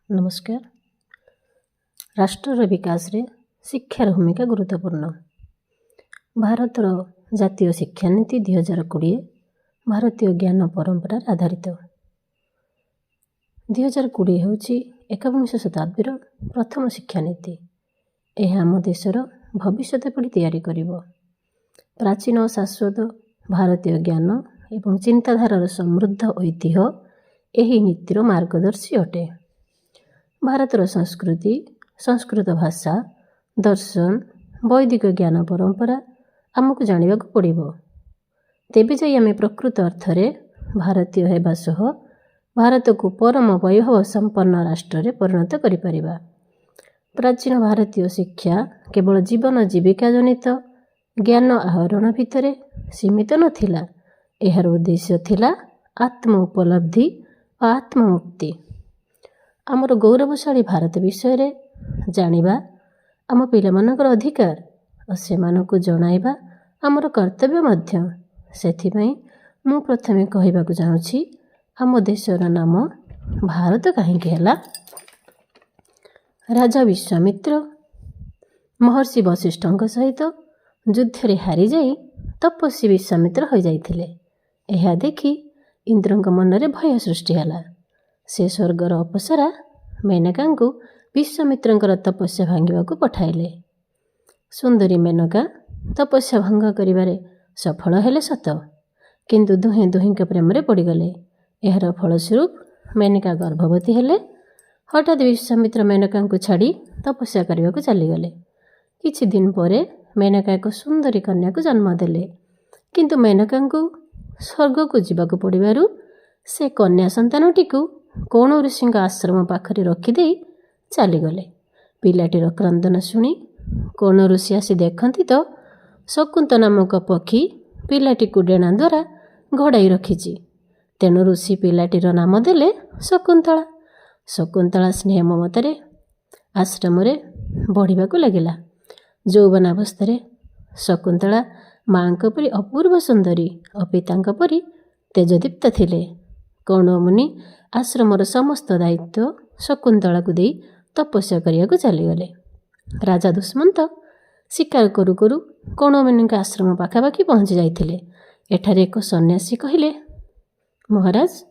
नमस्कार। राष्ट्र विकास रे शिक्षार भूमिका गुरुत्वपूर्ण। भारतर जातीय शिक्षा नीति 2020 भारतीय ज्ञान परंपरा आधारित। 2020 होची 21 शताब्दीर प्रथम शिक्षा नीति। यह आम देशर भविष्य पीढ़ी तैयारी करिवो। प्राचीन और शाश्वत भारतीय ज्ञान एवं चिंताधारार समृद्ध ऐतिह्य एही नीतिर मार्गदर्शी अटे। भारतर संस्कृति, संस्कृत भाषा, दर्शन, वैदिक ज्ञान परंपरा आमको जानिबा को पड़िबो। तेबे जाई आमे प्रकृत अर्थरे भारतीय हेबा सह भारत को परम वैभव संपन्न राष्ट्र रे परिणत करि परिबा। प्राचीन भारतीय शिक्षा केवल जीवन जीविका जनित ज्ञान आहरण भितरे सीमित नथिला। एहार उद्देश्य थिला आत्म उपलब्धि और आत्ममुक्ति। आमर गौरवशाली भारत विषय रे जानिबा आम पिलामानकर अधिकार और सेमानकु जणाइबा आमर कर्तव्य मध्य। सेथिपई मु प्रथमे कहिबाकु चाहूछि आम देशर नाम भारत काहेकि हैला। राजा विश्वामित्र महर्षि वशिष्ठଙ୍କ सहित युद्ध रे हारि जाई तपस्वी विश्वामित्र हो जाइथिले। एहा देखि इंद्रଙ୍କ मनरे भय सृष्टि होला। से स्वर्गर अप्सरा मेनका को विश्वामित्रଙ୍କର तपस्या भांगिबाकू पठाइले। सुंदरी मेनका तपस्या भंग करिबारे सफल हेले सत, किंतु दुहें दुहिंक प्रेम रे पड़गले। एहार फलस्वरूप मेनका गर्भवती हेले। हठात विश्वामित्र मेनका को छाड़ी तपस्या करने चलीगले। किछि दिन परे मेनका एक सुंदरी कन्या को जन्म देले, किंतु मेनका को स्वर्ग को जीवाकू पड़िबारु से कन्या संतानटी को कौन ऋषि आश्रम पाखरे रखिदे चलीगले। पिलाटीर क्रंदन शुणी कौन ऋषि आसी देखती तो शकुंत नामक पक्षी पिलाटी को डेणा द्वारा घोड़ाई रखिछि। तेणु ऋषि पिलाटीर नाम देले शकुंतला। शकुंतला स्नेह ममतारे आश्रम रे बढ़िबाकू लागिला। यौवनावस्था शकुंतला माँ परी अपूर्व सुंदरी और पिता परी तेजदीप्त थिले। कौन मुनि आश्रमर समस्त दायित्व शकुंतला को दे तपस्या करिया को चलीगले। राजा दुष्मंत शिकार करू करू कौन मुनि आश्रम पाखापाखि पहुँची जाइथिले। एठारे एक सन्यासी कहिले, महाराज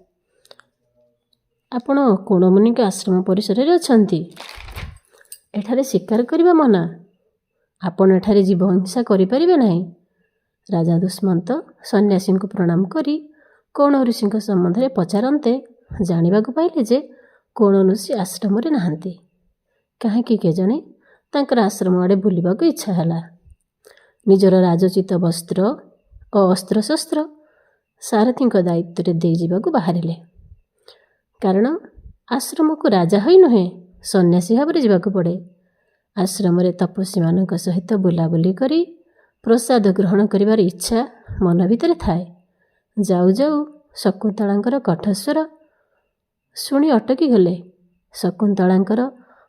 आपण कौन मुनि आश्रम परिसर रे अछंती। एठारे शिकार करिबा मना। आपण एठारे जीव हिंसा करि परिबे नाही। राजा दुष्मंत सन्यासी को प्रणाम करी कौन ऋषि संबंध में पचारते जानिबाकू पाइले जे कौन ऋषि आश्रम रे नाहांती। काहेकि केजणे तांकर आश्रम आड़े बुलिबाकू इच्छा हैला। निजर राजचित वस्त्र और अस्त्र शस्त्र सारथी दायित्व दे जीवाकू बाहरिले। कारण आश्रम को राजा होई नुहे सन्यासी भाव जीवाकू पड़े। आश्रम रे तपस्वी मानक सहित बुलाबुली करी प्रसाद ग्रहण करिबार इच्छा मन भितरे थाए। जाऊ जाऊ शकुंतलांकर कठस्वर शुणी अटकी गले। शकुंतलांकर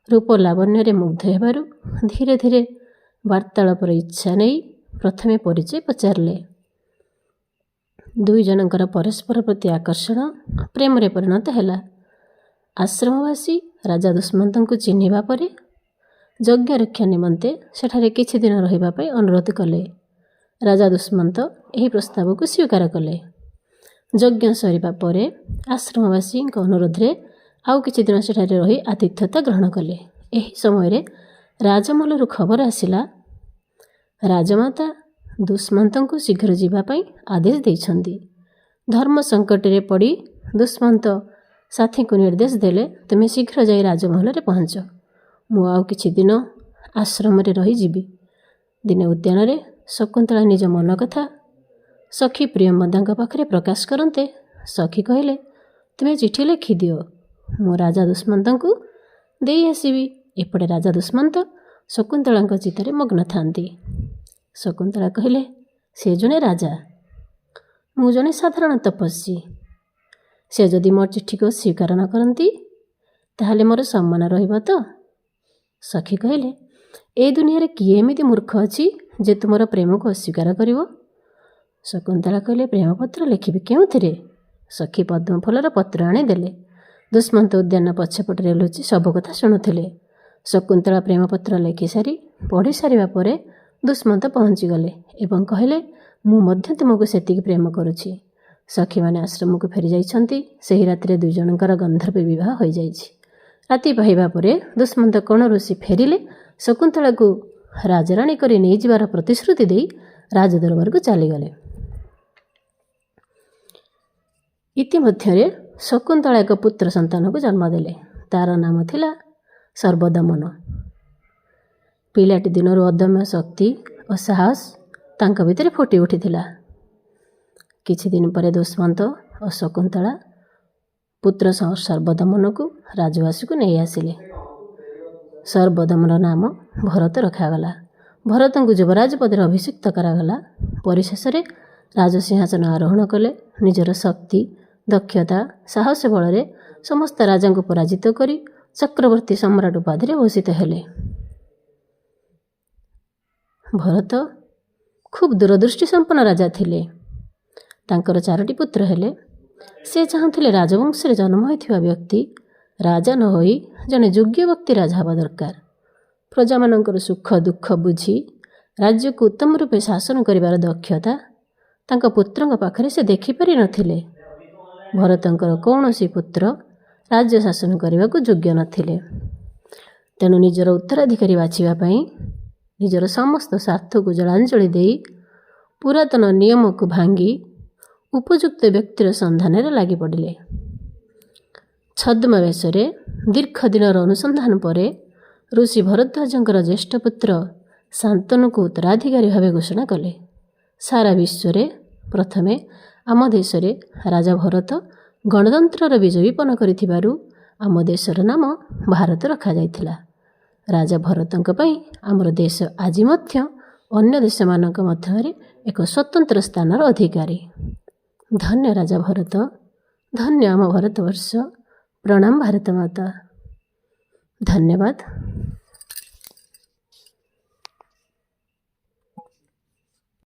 रूप लावण्य रे मुग्ध हेबारु धीरे धीरे वार्तालापर इच्छा नहीं प्रथमे परिचय पचारले। दुई जनकर परस्पर प्रति आकर्षण प्रेम रे परिणत हैला। आश्रमवासी राजा दुष्मंत को चिन्हिबा परे यज्ञ रक्षा निमंते सेठारे किछि दिन रहिबा पई अनुरोध कले। राजा दुष्मंत एही प्रस्ताव को स्वीकार कले। यज्ञ सरिबा परे आश्रमवासी अनुरोध रे आउ किछि दिन सेठारे रही आतिथ्यता ग्रहण कले। एही समय रे राजमहलरु खबर आसिला, राजमाता दुष्मंत को शीघ्र जीवा पई आदेश दैछंती। धर्म संकट रे पड़ी दुष्मंत साथी को निर्देश देले, तुमे शीघ्र जाई राजमहल रे पहुंच। मु आउ किछि दिन आश्रम रे रही जीवी। दिने उद्यान रे शकुंतला निज मन कथा सखी प्रियमदा पाखरे प्रकाश करते सखी कहले, तुमे चिठी लिखि दियो, मु राजा दुष्मंत को दे आसबि। एपटे राजा दुष्मंत शकुंतला चित्तरे मग्न थांती। शकुंतला कहले, से जने राजा, मु जने साधारण तपस्वी। से जदि मोर चिठी को स्वीकार न करती ताहले मोर सम्मान रहिबो तो। सखी कहले, ए दुनिया रे किए एमिति मूर्ख अछि जे तुमर प्रेम को अस्वीकार करिवो। शकुंतला कहले, प्रेम पत्र लिखिबि केउथिरे। सखी पद्म फलर पत्र आनी देले। ଦୁଷ୍ମନ୍ତ ଉଦ୍ୟାନ ପଛପଟରେ ଲୁଚି ସବୁ କଥା ଶୁଣୁଥିଲେ। ଶକୁନ୍ତଳା ପ୍ରେମପତ୍ର ଲେଖିସାରି ପଢ଼ି ସାରିବା ପରେ ଦୁଷ୍ମନ୍ତ ପହଞ୍ଚିଗଲେ ଏବଂ କହିଲେ, ମୁଁ ମଧ୍ୟ ତୁମକୁ ସେତିକି ପ୍ରେମ କରୁଛି। ସଖୀମାନେ ଆଶ୍ରମକୁ ଫେରିଯାଇଛନ୍ତି। ସେହି ରାତିରେ ଦୁଇଜଣଙ୍କର ଗନ୍ଧର୍ବ ବିବାହ ହୋଇଯାଇଛି। ରାତି ପାହିବା ପରେ ଦୁଷ୍ମନ୍ତ କୋଣ ଋଷି ଫେରିଲେ ଶକୁନ୍ତଳାକୁ ରାଜରାଣୀ କରି ନେଇଯିବାର ପ୍ରତିଶ୍ରୁତି ଦେଇ ରାଜଦରବାରକୁ ଚାଲିଗଲେ। ଇତିମଧ୍ୟରେ ଶକୁନ୍ତଳା ଏକ ପୁତ୍ର ସନ୍ତାନକୁ ଜନ୍ମ ଦେଲେ। ତାର ନାମ ଥିଲା ସର୍ବଦମନ। ପିଲାଟି ଦିନରୁ ଅଦମ୍ୟ ଶକ୍ତି ଓ ସାହସ ତାଙ୍କ ଭିତରେ ଫୁଟି ଉଠିଥିଲା। କିଛି ଦିନ ପରେ ଦୁଷ୍ମନ୍ତ ଓ ଶକୁନ୍ତଳା ପୁତ୍ର ସର୍ବଦମନକୁ ରାଜବାସୀକୁ ନେଇ ଆସିଲେ। ସର୍ବଦମନର ନାମ ଭରତ ରଖାଗଲା। ଭରତଙ୍କୁ ଯୁବରାଜ ପଦରେ ଅଭିଷିକ୍ତ କରାଗଲା। ପରିଶେଷରେ ରାଜସିଂହାସନ ଆରୋହଣ କଲେ। ନିଜର ଶକ୍ତି, ଦକ୍ଷତା, ସାହସ ବଳରେ ସମସ୍ତ ରାଜାଙ୍କୁ ପରାଜିତ କରି ଚକ୍ରବର୍ତ୍ତୀ ସମ୍ରାଟ ଉପାଧିରେ ଭୂଷିତ ହେଲେ। ଭରତ ଖୁବ୍ ଦୂରଦୃଷ୍ଟି ସମ୍ପନ୍ନ ରାଜା ଥିଲେ। ତାଙ୍କର 4ଟି ପୁତ୍ର ହେଲେ। ସେ ଚାହୁଁଥିଲେ ରାଜବଂଶରେ ଜନ୍ମ ହୋଇଥିବା ବ୍ୟକ୍ତି ରାଜା ନ ହୋଇ ଜଣେ ଯୋଗ୍ୟ ବ୍ୟକ୍ତି ରାଜା ହେବା ଦରକାର। ପ୍ରଜାମାନଙ୍କର ସୁଖ ଦୁଃଖ ବୁଝି ରାଜ୍ୟକୁ ଉତ୍ତମ ରୂପେ ଶାସନ କରିବାର ଦକ୍ଷତା ତାଙ୍କ ପୁତ୍ରଙ୍କ ପାଖରେ ସେ ଦେଖିପାରିନଥିଲେ। ଭରତଙ୍କର କୌଣସି ପୁତ୍ର ରାଜ୍ୟ ଶାସନ କରିବାକୁ ଯୋଗ୍ୟ ନଥିଲେ। ତେଣୁ ନିଜର ଉତ୍ତରାଧିକାରୀ ବାଛିବା ପାଇଁ ନିଜର ସମସ୍ତ ସ୍ୱାର୍ଥକୁ ଜଳାଞ୍ଜଳି ଦେଇ ପୁରାତନ ନିୟମକୁ ଭାଙ୍ଗି ଉପଯୁକ୍ତ ବ୍ୟକ୍ତିର ସନ୍ଧାନରେ ଲାଗି ପଡ଼ିଲେ। ଛଦ୍ମବେଶରେ ଦୀର୍ଘ ଦିନର ଅନୁସନ୍ଧାନ ପରେ ଋଷି ଭରଦ୍ୱାଜଙ୍କର ଜ୍ୟେଷ୍ଠ ପୁତ୍ର ଶାନ୍ତନୁକୁ ଉତ୍ତରାଧିକାରୀ ଭାବେ ଘୋଷଣା କଲେ। ସାରା ବିଶ୍ୱରେ ପ୍ରଥମେ ଆମ ଦେଶରେ ରାଜା ଭରତ ଗଣତନ୍ତ୍ରର ବୀଜ ବିପନ କରିଥିବାରୁ ଆମ ଦେଶର ନାମ ଭାରତ ରଖାଯାଇଥିଲା। ରାଜା ଭରତଙ୍କ ପାଇଁ ଆମର ଦେଶ ଆଜି ମଧ୍ୟ ଅନ୍ୟ ଦେଶମାନଙ୍କ ମଧ୍ୟରେ ଏକ ସ୍ୱତନ୍ତ୍ର ସ୍ଥାନର ଅଧିକାରୀ। ଧନ୍ୟ ରାଜା ଭରତ, ଧନ୍ୟ ଆମ ଭାରତବର୍ଷ। ପ୍ରଣାମ ଭାରତ ମାତା। ଧନ୍ୟବାଦ।